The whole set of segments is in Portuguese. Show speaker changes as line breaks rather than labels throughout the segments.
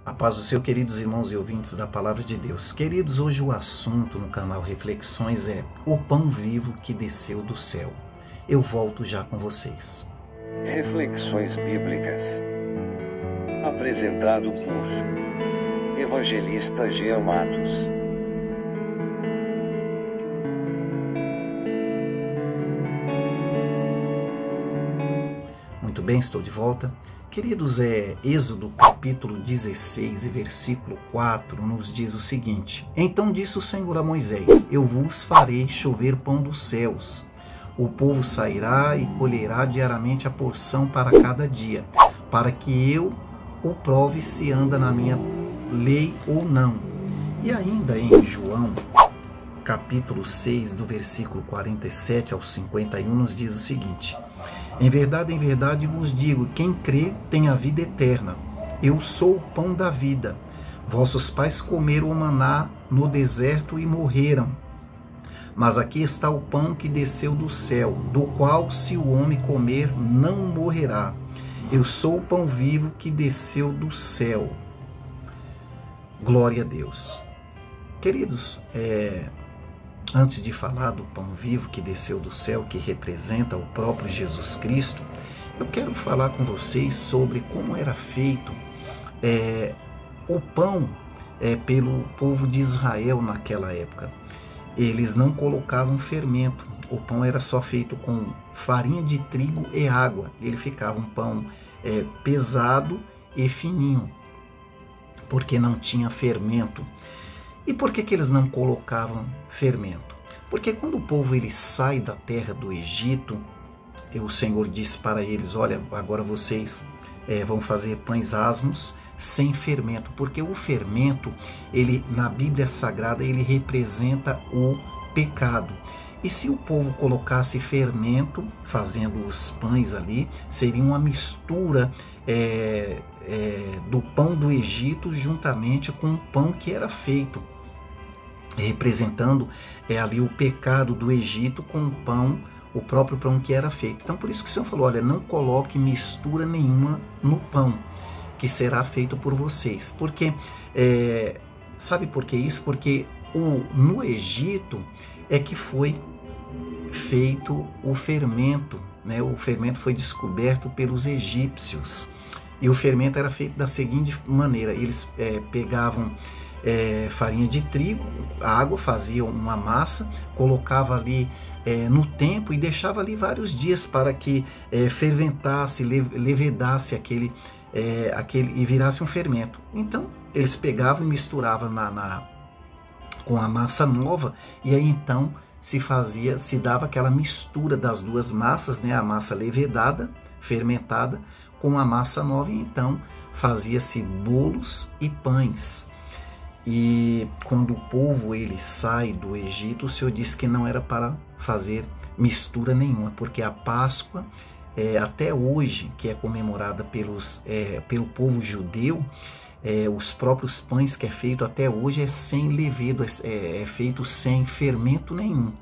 A paz do Senhor, queridos irmãos e ouvintes da Palavra de Deus. Queridos, hoje o assunto no canal Reflexões é o pão vivo que desceu do céu. Eu volto já com vocês.
Reflexões Bíblicas. Apresentado por Evangelista Jean Matos.
Muito bem, estou de volta. Queridos, Êxodo capítulo 16 e versículo 4 nos diz o seguinte: Então disse o Senhor a Moisés: Eu vos farei chover pão dos céus. O povo sairá e colherá diariamente a porção para cada dia, para que eu o prove se anda na minha lei ou não. E ainda em João, capítulo 6, do versículo 47 ao 51, nos diz o seguinte: em verdade vos digo, quem crê tem a vida eterna. Eu sou o pão da vida. Vossos pais comeram o maná no deserto e morreram. Mas aqui está o pão que desceu do céu, do qual, se o homem comer, não morrerá. Eu sou o pão vivo que desceu do céu. Glória a Deus. Queridos, antes de falar do pão vivo que desceu do céu, que representa o próprio Jesus Cristo, eu quero falar com vocês sobre como era feito o pão pelo povo de Israel naquela época. Eles não colocavam fermento, o pão era só feito com farinha de trigo e água. Ele ficava um pão pesado e fininho, porque não tinha fermento. E por que eles não colocavam fermento? Porque quando o povo ele sai da terra do Egito, o Senhor disse para eles: olha, agora vocês vão fazer pães asmos sem fermento, porque o fermento, ele na Bíblia Sagrada, ele representa o pecado. E se o povo colocasse fermento, fazendo os pães ali, seria uma mistura do pão do Egito juntamente com o pão que era feito, representando ali o pecado do Egito com o próprio pão que era feito. Então por isso que o Senhor falou: olha, não coloque mistura nenhuma no pão que será feito por vocês. Porque, sabe por que isso? Porque no Egito é que foi feito o fermento, né? O fermento foi descoberto pelos egípcios. E o fermento era feito da seguinte maneira: eles pegavam farinha de trigo, água, faziam uma massa, colocava ali no tempo e deixava ali vários dias para que ferventasse, levedasse aquele e virasse um fermento. Então eles pegavam e misturavam com a massa nova, e aí então se dava aquela mistura das duas massas, né? A massa levedada, fermentada, com a massa nova, e então fazia-se bolos e pães. E quando o povo ele sai do Egito, o Senhor disse que não era para fazer mistura nenhuma, porque a Páscoa, até hoje, que é comemorada pelo povo judeu, os próprios pães que é feito até hoje é sem levedo, é feito sem fermento nenhum,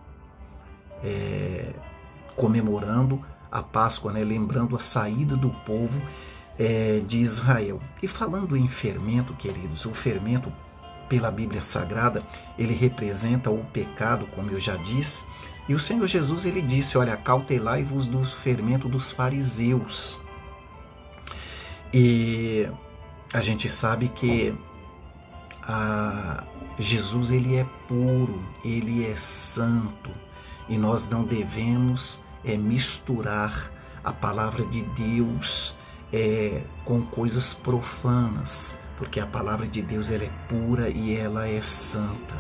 comemorando a Páscoa, né? Lembrando a saída do povo de Israel. E falando em fermento, queridos, o fermento pela Bíblia Sagrada, ele representa o pecado, como eu já disse. E o Senhor Jesus, ele disse: olha, acautelai-vos do fermento dos fariseus. E a gente sabe que Jesus, ele é puro, ele é santo, e nós não devemos misturar a palavra de Deus com coisas profanas, porque a palavra de Deus ela é pura e ela é santa.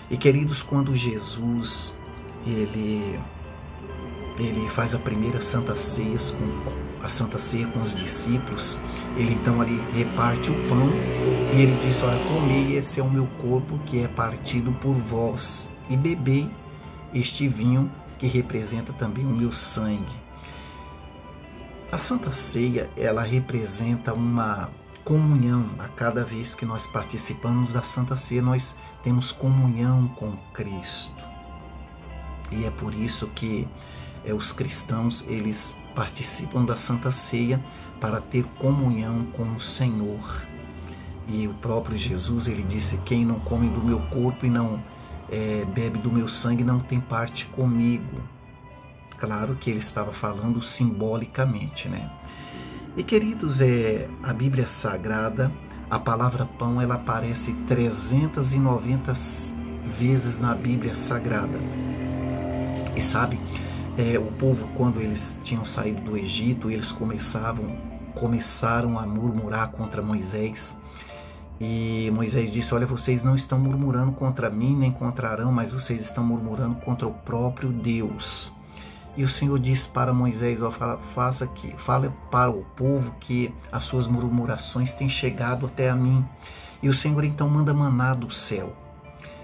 E queridos, quando Jesus ele faz a primeira Santa Ceia com os discípulos, ele então ali reparte o pão e ele diz: olha, comei, esse é o meu corpo que é partido por vós, e bebei este vinho que representa também o meu sangue. A Santa Ceia, ela representa uma comunhão. A cada vez que nós participamos da Santa Ceia, nós temos comunhão com Cristo. E é por isso que os cristãos, eles participam da Santa Ceia para ter comunhão com o Senhor. E o próprio Jesus, ele disse: quem não come do meu corpo e não bebe do meu sangue não tem parte comigo. Claro que ele estava falando simbolicamente, né? E queridos, a Bíblia Sagrada, a palavra pão, ela aparece 390 vezes na Bíblia Sagrada. E sabe, o povo, quando eles tinham saído do Egito, eles começaram a murmurar contra Moisés. E Moisés disse: olha, vocês não estão murmurando contra mim, nem contra Arão, mas vocês estão murmurando contra o próprio Deus. E o Senhor disse para Moisés: fale para o povo que as suas murmurações têm chegado até a mim. E o Senhor então manda maná do céu.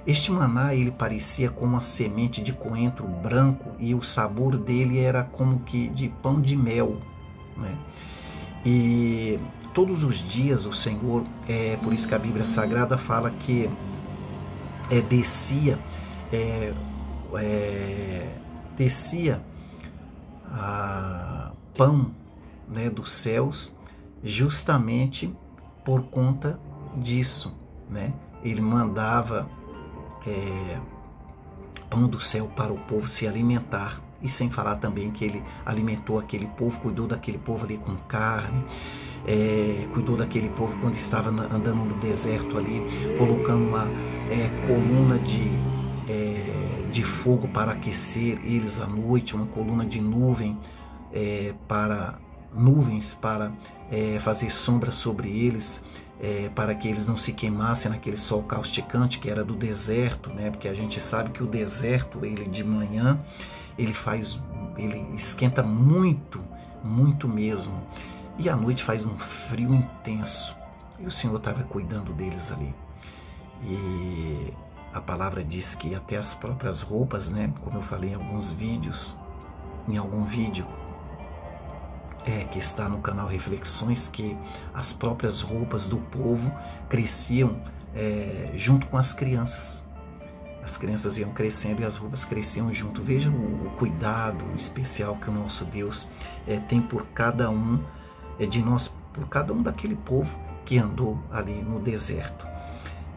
Este maná, ele parecia como uma semente de coentro branco, e o sabor dele era como que de pão de mel, né? E todos os dias o Senhor, por isso que a Bíblia Sagrada fala que descia pão, né, dos céus, justamente por conta disso, né? Ele mandava pão do céu para o povo se alimentar. E sem falar também que ele alimentou aquele povo, cuidou daquele povo ali com carne, cuidou daquele povo quando estava andando no deserto ali, colocando uma coluna de fogo para aquecer eles à noite, uma coluna de nuvens para fazer sombra sobre eles, para que eles não se queimassem naquele sol causticante que era do deserto, né? Porque a gente sabe que o deserto, ele de manhã, ele esquenta muito, muito mesmo, e à noite faz um frio intenso, e o Senhor estava cuidando deles ali. E a palavra diz que até as próprias roupas, né? Como eu falei em alguns vídeos, em algum vídeo que está no canal Reflexões, que as próprias roupas do povo cresciam junto com as crianças. As crianças iam crescendo e as roupas cresciam junto. Veja o cuidado especial que o nosso Deus tem por cada um de nós, por cada um daquele povo que andou ali no deserto.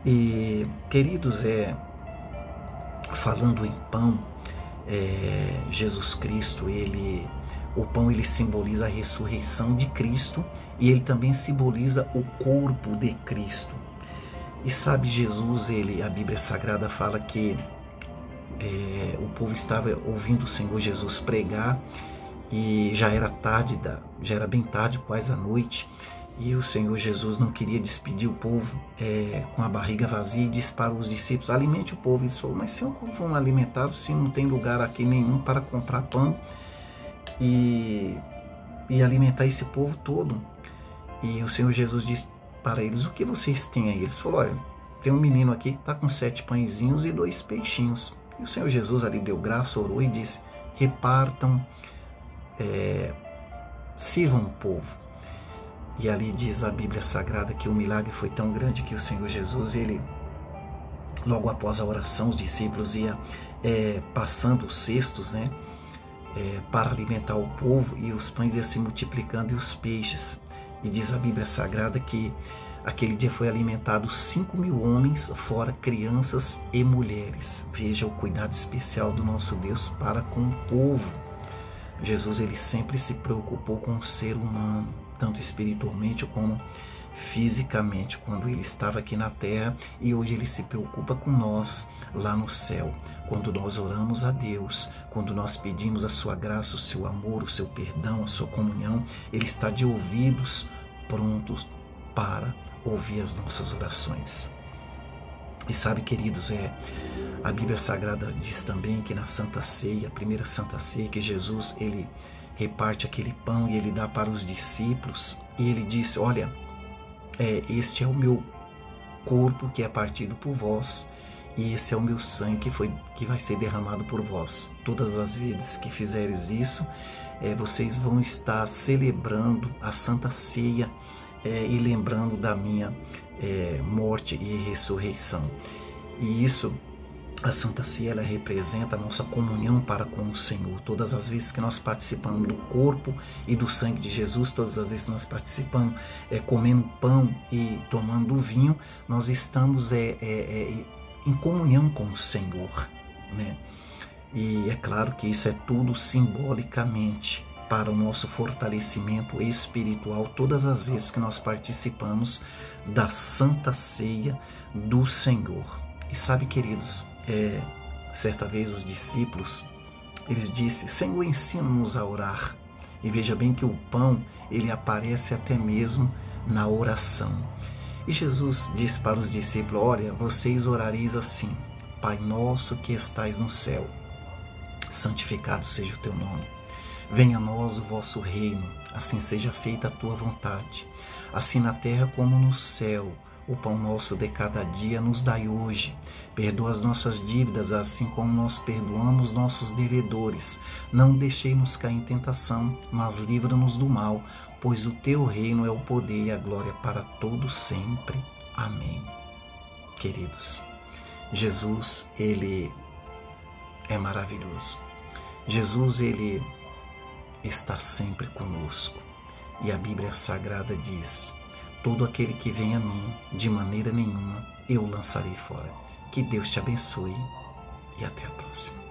E, queridos, falando em pão, Jesus Cristo, o pão, ele simboliza a ressurreição de Cristo, e ele também simboliza o corpo de Cristo. E sabe, Jesus, a Bíblia Sagrada fala que o povo estava ouvindo o Senhor Jesus pregar, e já era bem tarde, quase à noite, e o Senhor Jesus não queria despedir o povo com a barriga vazia, e disse para os discípulos: alimente o povo. Eles falaram: mas Senhor, como vão alimentá-los se não tem lugar aqui nenhum para comprar pão e alimentar esse povo todo? E o Senhor Jesus disse para eles: o que vocês têm aí? Eles falaram: olha, tem um menino aqui que está com 7 pãezinhos e 2 peixinhos. E o Senhor Jesus ali deu graça, orou e disse: repartam, sirvam o povo. E ali diz a Bíblia Sagrada que o milagre foi tão grande que o Senhor Jesus, ele, logo após a oração, os discípulos iam passando os cestos, né, para alimentar o povo, e os pães iam se multiplicando e os peixes. E diz a Bíblia Sagrada que aquele dia foi alimentado 5.000 homens, fora crianças e mulheres. Veja o cuidado especial do nosso Deus para com o povo. Jesus, ele sempre se preocupou com o ser humano, tanto espiritualmente como fisicamente, quando ele estava aqui na terra, e hoje ele se preocupa com nós lá no céu. Quando nós oramos a Deus, quando nós pedimos a sua graça, o seu amor, o seu perdão, a sua comunhão, ele está de ouvidos prontos para ouvir as nossas orações. E sabe, queridos, a Bíblia Sagrada diz também que na Santa Ceia, a primeira Santa Ceia, que Jesus, ele reparte aquele pão e ele dá para os discípulos, e ele diz: olha, este é o meu corpo que é partido por vós, e esse é o meu sangue que vai ser derramado por vós. Todas as vezes que fizeres isso, vocês vão estar celebrando a Santa Ceia e lembrando da minha morte e ressurreição. E isso A Santa Ceia, ela representa a nossa comunhão para com o Senhor. Todas as vezes que nós participamos do corpo e do sangue de Jesus, todas as vezes que nós participamos comendo pão e tomando vinho, nós estamos em comunhão com o Senhor, né? E é claro que isso é tudo simbolicamente para o nosso fortalecimento espiritual todas as vezes que nós participamos da Santa Ceia do Senhor. E sabe, queridos, certa vez os discípulos, eles disseram: Senhor, ensina-nos a orar. E veja bem que o pão, ele aparece até mesmo na oração. E Jesus disse para os discípulos: olha, vocês orareis assim: Pai nosso que estais no céu, santificado seja o teu nome. Venha a nós o vosso reino, assim seja feita a tua vontade, assim na terra como no céu. O pão nosso de cada dia nos dai hoje. Perdoa as nossas dívidas, assim como nós perdoamos nossos devedores. Não deixei-nos cair em tentação, mas livra-nos do mal, pois o teu reino é o poder e a glória para todos sempre. Amém. Queridos, Jesus, ele é maravilhoso. Jesus, ele está sempre conosco. E a Bíblia Sagrada diz: todo aquele que vem a mim, de maneira nenhuma eu o lançarei fora. Que Deus te abençoe e até a próxima.